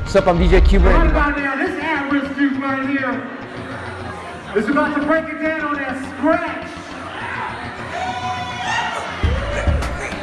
What's up? I'm DJ Q-Bert. Right about now, this average dude right here is about to break it down on that scratch.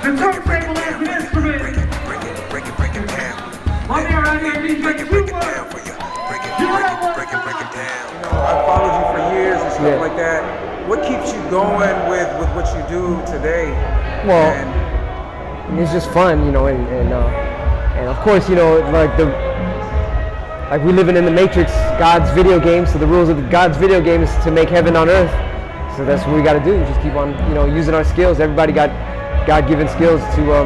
The turntable as an instrument. My man right here, DJ Q-Bert. I followed you for years and stuff like that. What keeps you going with what you do today? Well, it's just fun, you know, and of course, you know, like we living in the Matrix, God's video game. So the rules of God's video game is to make heaven on earth. So that's what we got to do. Just keep on, you know, using our skills. Everybody got God-given skills to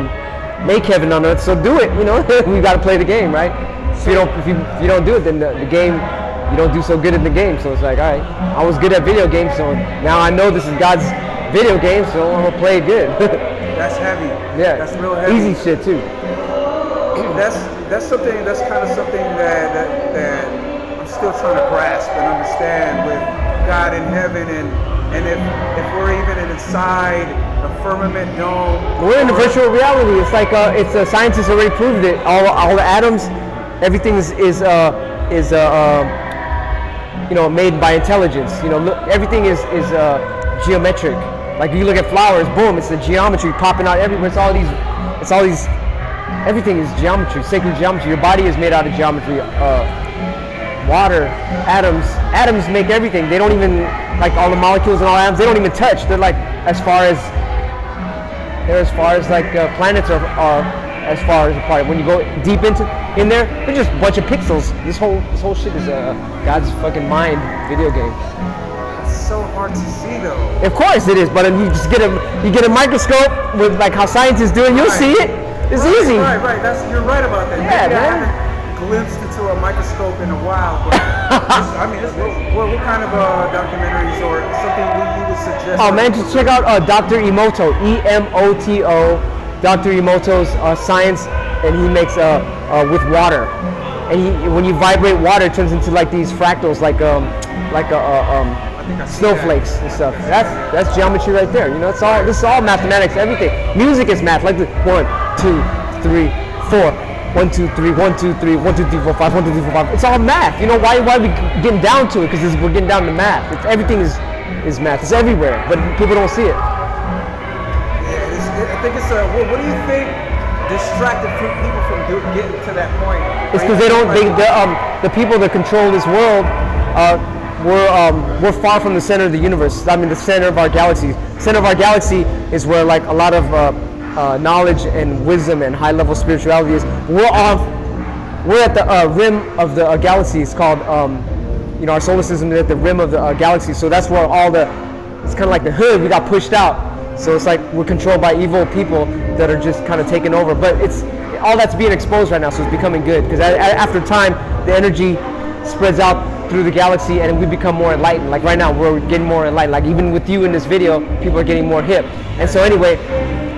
make heaven on earth. So do it, you know. We got to play the game, right? If you don't do it, then the game, you don't do so good in the game. So it's like, all right, I was good at video games, so now I know this is God's video game, so I'm gonna play it good. That's heavy. Yeah, that's real heavy. Easy shit too. That's something. That's kind of something that I'm still trying to grasp and understand with God in heaven, and if we're even inside a firmament dome. We're in a virtual reality. It's like scientists already proved it. All the atoms, everything is you know, made by intelligence. You know, look, everything is geometric. Like you look at flowers, boom, it's the geometry popping out everywhere. It's all these. Everything is geometry, sacred geometry. Your body is made out of geometry. Water, atoms make everything. They don't even, like all the molecules and all atoms, they don't even touch. They're like as far as like planets are as far as apart. When you go deep in there, they're just a bunch of pixels. This whole shit is God's fucking mind video game. It's so hard to see though. Of course it is, but you just get a microscope with like how scientists do it, you'll see it. It's easy. Right. You're right about that. Yeah, maybe man. I haven't glimpsed into a microscope in a while, but what kind of documentaries or something you would suggest? Oh man, just check out Dr. Emoto, E-M-O-T-O, Dr. Emoto's science, and he makes with water, and when you vibrate water, it turns into like these fractals, like snowflakes and stuff. That's geometry right there. You know, this is all mathematics. Everything. Music is math. Like the 1, 2, 3, 4. 1, 2, 3, 1, 2, 3, 1, 2, 3, 4, 5, 1, 2, 3, 4, 5. It's all math. You know why we getting down to it? Because we're getting down to math. Everything is math. It's everywhere, but people don't see it. Yeah, I think it's what do you think distracted people from getting to that point? It's because the people that control this world, we're far from the center of the universe. I mean, the center of our galaxy. Center of our galaxy is where like a lot of knowledge and wisdom and high-level spirituality is. We're at the rim of the galaxy. It's called, you know, our solar system is at the rim of the galaxy. So that's where it's kind of like the hood. We got pushed out. So it's like we're controlled by evil people that are just kind of taking over. But all that's being exposed right now, so it's becoming good. Because after time, the energy spreads out through the galaxy and we become more enlightened. Like right now, we're getting more enlightened. Like even with you in this video, people are getting more hip. And so anyway,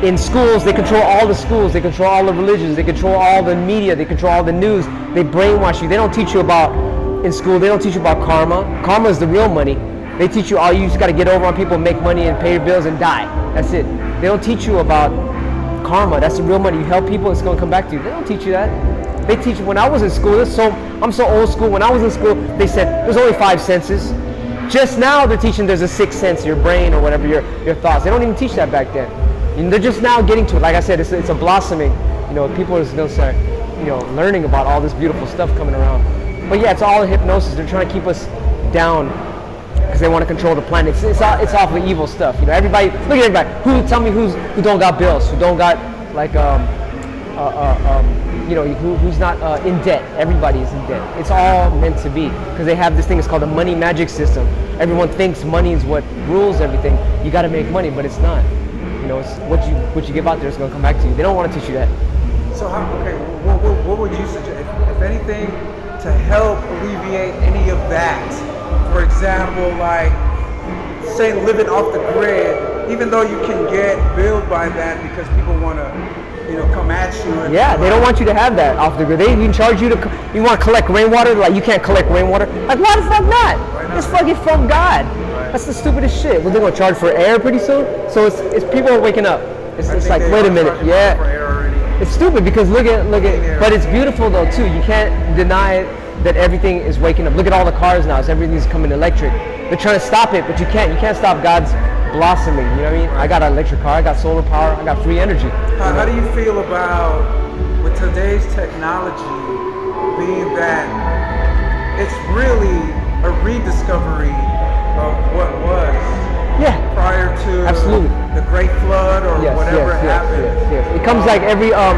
in schools, they control all the schools, they control all the religions, they control all the media, they control all the news. They brainwash you. They don't teach you in school, they don't teach you about karma. Karma is the real money. They teach you, you just got to get over on people, make money and pay your bills and die. That's it. They don't teach you about karma. That's the real money. You help people, it's going to come back to you. They don't teach you that. They teach you, when I was in school, I'm so old school. When I was in school, they said there's only 5 senses. Just now they're teaching there's a 6th sense, your brain or whatever, your thoughts. They don't even teach that back then. And they're just now getting to it. Like I said, it's a blossoming. You know, people are going to start, you know, learning about all this beautiful stuff coming around. But yeah, it's all hypnosis. They're trying to keep us down because they want to control the planet. It's off of evil stuff. You know, everybody, look at everybody. Tell me who don't got bills, who don't got like you know, who's not in debt. Everybody is in debt. It's all meant to be because they have this thing. It's called the money magic system. Everyone thinks money is what rules everything. You got to make money, but it's not. You know, it's what you give out there is going to come back to you. They don't want to teach you that. So what would you suggest, if anything, to help alleviate any of that? For example, like say living off the grid, even though you can get billed by that because people want to, you know, come at you. Yeah, they don't want you to have that off the grid. They even charge you you want to collect rainwater, like you can't collect rainwater. Like why the fuck not? It's fucking from God. That's the stupidest shit. Well, they're gonna charge for air pretty soon. So it's people are waking up. It's like, wait a minute, yeah. It's stupid because look at, but it's beautiful though too. You can't deny that everything is waking up. Look at all the cars now. Everything's coming electric. They're trying to stop it, but you can't. You can't stop God's blossoming. You know what I mean? I got an electric car. I got solar power. I got free energy. How do you feel about with today's technology being that it's really a rediscovery of what was? Yeah. Prior to absolutely the Great Flood or whatever happened. Yes. It comes like every I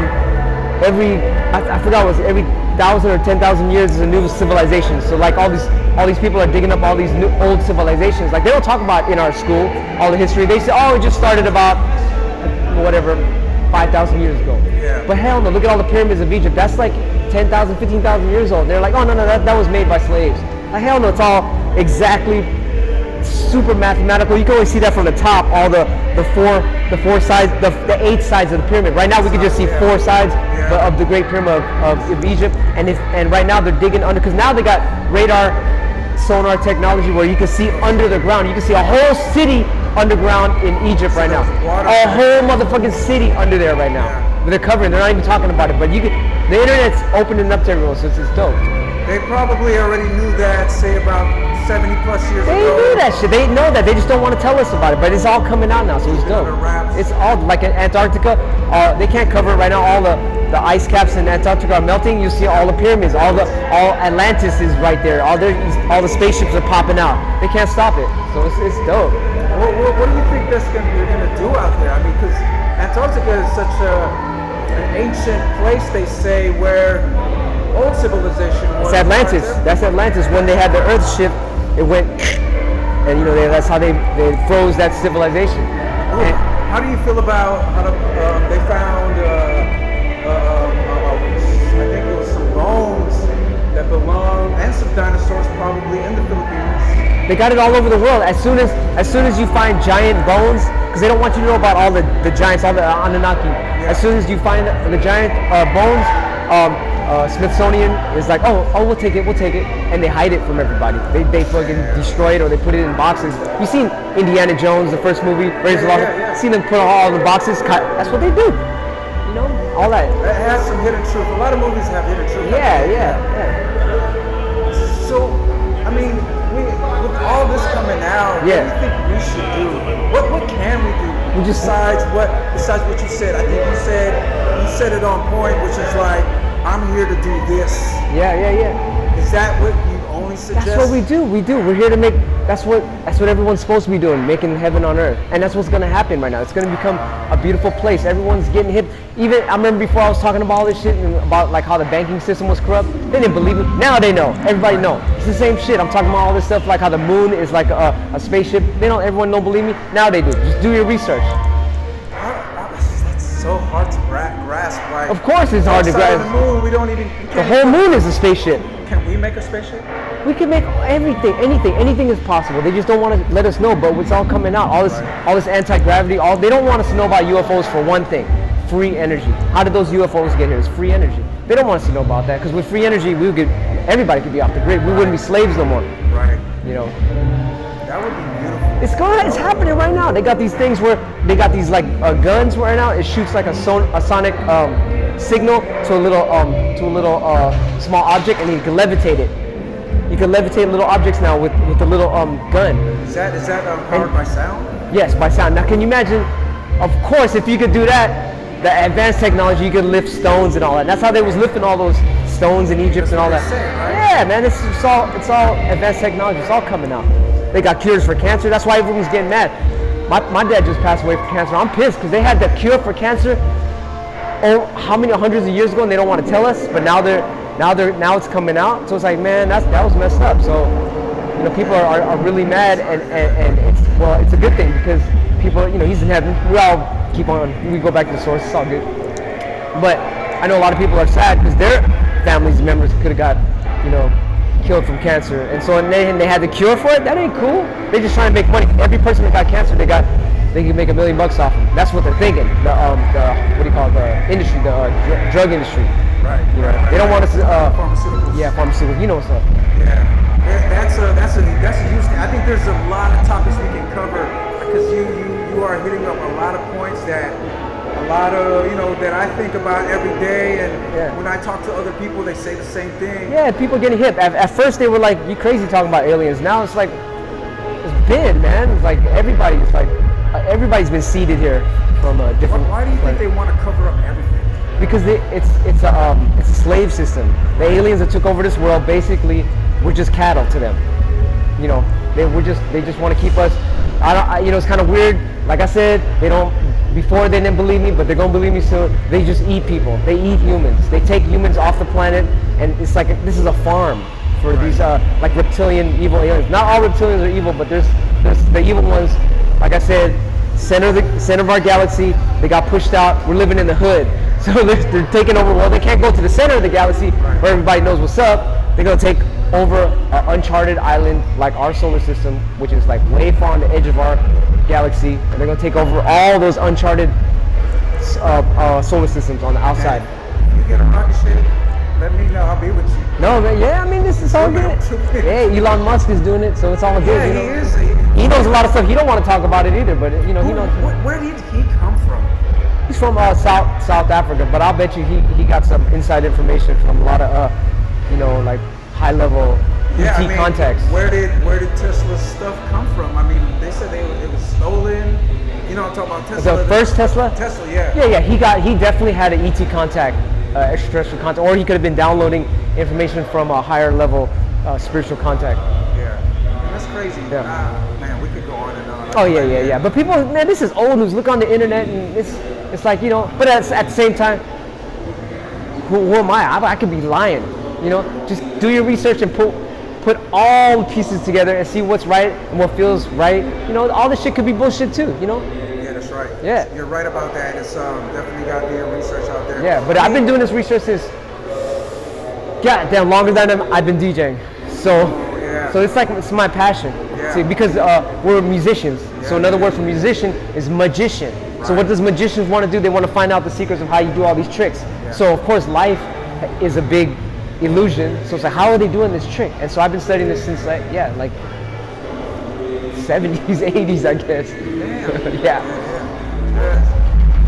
forgot what it was, every 1,000 or 10,000 years is a new civilization. So like all these people are digging up all these new old civilizations. Like they don't talk about in our school all the history. They say, oh, it just started about whatever 5,000 years ago. Yeah. But hell no, look at all the pyramids of Egypt. That's like 10,000, 15,000 years old. They're like, oh no, that was made by slaves. Like hell no, it's all exactly super mathematical. You can only see that from the top, all the four sides, the 8 sides of the pyramid. Right now we can just see 4 sides of the Great Pyramid of Egypt, and right now they're digging under, because now they got radar, sonar technology where you can see under the ground. You can see a whole city underground in Egypt right now. A whole motherfucking city under there right now. But they're covering. They're not even talking about it. But the internet's opening up to everyone, so it's dope. They probably already knew that, say about 70 plus years ago. They knew that shit. They know that. They just don't want to tell us about it. But it's all coming out now, so it's dope. It's all like in Antarctica. They can't cover it right now. All the ice caps in Antarctica are melting. You see all the pyramids. All Atlantis is right there. All the spaceships are popping out. They can't stop it. So it's dope. What do you think you're gonna do out there? I mean, because Antarctica is such an ancient place. They say where old civilization was. It's Atlantis. That's Atlantis. When they had the Earth shift, it went, and that's how they froze that civilization. How do you feel about how they found? I think it was some bones that belong, and some dinosaurs probably in the Philippines. They got it all over the world. As soon as you find giant bones, because they don't want you to know about all the giants, all the Anunnaki. Yeah. As soon as you find the giant bones. Smithsonian is like, oh, we'll take it, and they hide it from everybody. They fucking destroy it, or they put it in boxes. You seen Indiana Jones, the first movie, Raiders of the Lost Ark? Seen them put all the boxes. That's what they do. You know, all that. That has some hidden truth. A lot of movies have hidden truth. Yeah. So, I mean, with all this coming out, what do you think we should do? What can we do? Besides what you said? I think you said it on point, which is like, I'm here to do this. Yeah. Is that what you only suggest? That's what we do. We're here to make. That's what everyone's supposed to be doing, making heaven on earth, and that's what's gonna happen right now. It's gonna become a beautiful place. Everyone's getting hip. Even I remember before I was talking about all this shit and about like how the banking system was corrupt. They didn't believe it. Now they know. Everybody know. It's the same shit. I'm talking about all this stuff like how the moon is like a spaceship. Everyone don't believe me. Now they do. Just do your research. So hard to grasp. Like, of course it's hard to grasp. The moon, we don't even. The whole moon is a spaceship. Can we make a spaceship? We can make everything, anything is possible. They just don't want to let us know. But it's all coming out. All this anti-gravity. They don't want us to know about UFOs for one thing: free energy. How did those UFOs get here? It's free energy. They don't want us to know about that, because with free energy, everybody could be off the grid. We wouldn't be slaves no more. Right. That would be beautiful. It's happening right now. They got these things where they got these like guns right now. It shoots like a sonic signal to a little small object, and you can levitate it. You can levitate little objects now with the little gun. Is that powered by sound? Yes, by sound. Now, can you imagine? Of course, if you could do that, the advanced technology, you could lift stones and all that. That's how they was lifting all those stones in Egypt and all that. Yeah, man, it's all advanced technology. It's all coming out. They got cures for cancer. That's why everyone's getting mad. My dad just passed away from cancer. I'm pissed because they had the cure for cancer. Oh, how many hundreds of years ago, and they don't want to tell us. But now it's coming out. So it's like, man, that was messed up. So people are really mad, and it's a good thing, because people, he's in heaven. We all we go back to the source. It's all good. But I know a lot of people are sad because their families and members could have got killed from cancer, and so they had the cure for it. That ain't cool. They're just trying to make money. Every person that got cancer, they can make $1 million off them. That's what they're thinking. The what do you call it? The industry, the drug industry. Right. They don't want us to. Pharmaceuticals. Yeah, pharmaceuticals. You know what's up. Yeah. That's a huge thing. I think there's a lot of topics we can cover, because you are hitting up a lot of points that a a lot of, you know, that I think about every day, and Yeah. when I talk to other people, they say the same thing. Yeah, people getting hip. At first they were like, "You crazy talking about aliens?" Now it's like, it's been, man. It's like everybody's been seeded here from a different. Why do you think they want to cover up everything? Because it's a slave system. The aliens that took over this world, basically, we're just cattle to them. You know, they just want to keep us. You know, it's kind of weird. Like I said, before they didn't believe me, but they're gonna believe me soon. They just eat people. They eat humans. They take humans off the planet, and it's like this is a farm for these like reptilian evil aliens. Not all reptilians are evil, but there's the evil ones. Like I said, center of our galaxy. They got pushed out. We're living in the hood, so they're taking over. Well, they can't go to the center of the galaxy where everybody knows what's up. They're gonna take over an uncharted island like our solar system, which is like way far on the edge of our galaxy, and they're gonna take over all those uncharted solar systems on the outside. If you get a rocket ship, let me know. I'll be with you. No, man, yeah, I mean, this is all good. Yeah, Elon Musk is doing it, so it's all good. Yeah, you know? he is. He knows a lot of stuff. He don't want to talk about it either, but you know, he knows. Where did he come from? He's from South Africa, but I'll bet you he got some inside information from a lot of you know, like high level ET contacts. Where did Tesla's stuff come from? I mean, they said it was stolen. You know, I'm talking about Tesla. The first Tesla? Tesla, yeah. Yeah. He definitely had an ET contact, extraterrestrial contact, or he could have been downloading information from a higher level spiritual contact. Yeah, and that's crazy. Yeah. Man, we could go on and on. Oh yeah. But people, man, this is old news. Look on the internet, and it's like, you know. But at the same time, who am I? I could be lying. You know, just do your research and put all the pieces together and see what's right and what feels right. You know, all this shit could be bullshit too. You know. Yeah, that's right. Yeah. You're right about that. It's definitely got to be a research out there. Yeah, but I've been doing this research since, goddamn, longer than I've been DJing. So it's like, it's my passion. Yeah. See, because we're musicians. So another word for musician is magician. Right. So what does magicians want to do? They want to find out the secrets of how you do all these tricks. Yeah. So of course life is a big illusion. So it's like, how are they doing this trick? And so I've been studying this since like 70s, 80s, I guess. Yeah.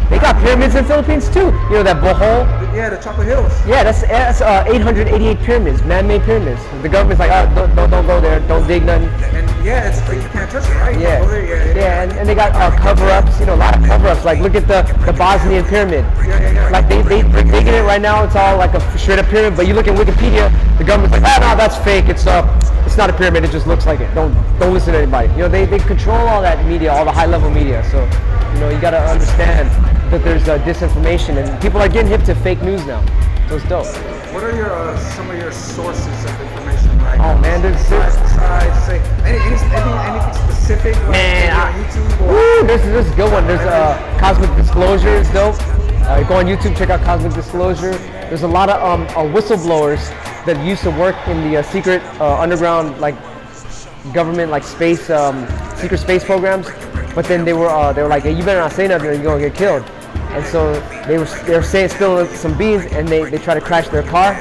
They got pyramids in the Philippines too. You know that Bohol? Yeah, the Chocolate Hills. Yeah, that's 888 pyramids, man-made pyramids. The government's like, oh, don't go there, don't dig nothing. And yeah, you can't touch it, right? Yeah, go there, yeah. And they got cover-ups. You know, a lot of cover-ups. Like look at the Bosnian pyramid. Yeah. Like they're digging it right now. It's all like a straight-up pyramid. But you look at Wikipedia, the government's like, oh no, that's fake. It's not a pyramid. It just looks like it. Don't listen to anybody. You know, they control all that media, all the high-level media. So you know, you gotta understand that there's disinformation, and people are getting hip to fake news now. So it's dope. What are some of your sources of information? Like, oh man, besides say anything specific? Like man, on YouTube? Woo, this is a good one. There's Cosmic Disclosure. It's dope. Go on YouTube, check out Cosmic Disclosure. There's a lot of whistleblowers that used to work in the secret underground, like government, like space, secret space programs. But then they were like, hey, you better not say nothing or you're gonna get killed. And so they were saying, spilling some beans, and they tried to crash their car,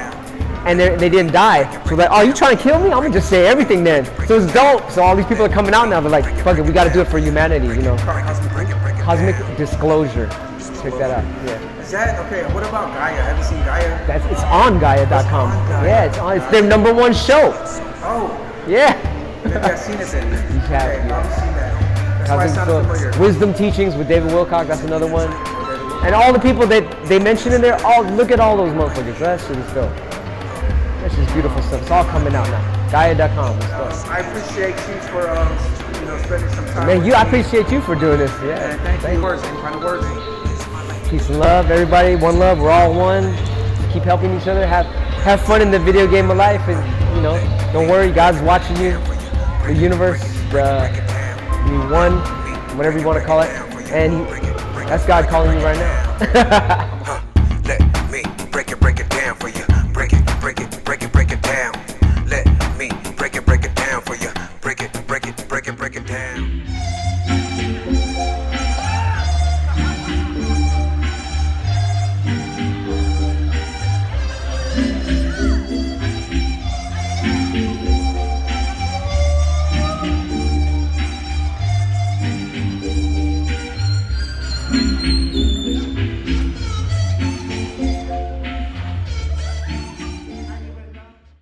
and they didn't die. So like, oh, you trying to kill me? I'm gonna just say everything then. So it's dope. So all these people are coming out now. They're like, fuck it, we gotta do it for humanity, you know. Cosmic Disclosure. Check that out. Yeah. Is that okay? What about Gaia? Have you seen Gaia? It's on Gaia.com. Yeah, it's their #1 show. Oh. Yeah. Maybe I've seen it then. You have. Okay, I've seen that. That's why it sounded familiar. Wisdom Teachings with David Wilcock, that's another one. And all the people that they mentioned in there, look at all those motherfuckers. That shit is dope. That's just beautiful stuff. It's all coming out now. Gaia.com. I appreciate you for spending some time. Man, I appreciate you for doing this. Yeah. And thank you. Words, any final words? Peace and love, everybody. One love. We're all one. Keep helping each other. Have fun in the video game of life, and don't worry. God's watching you. The universe, one, whatever you want to call it, and that's God calling you right now.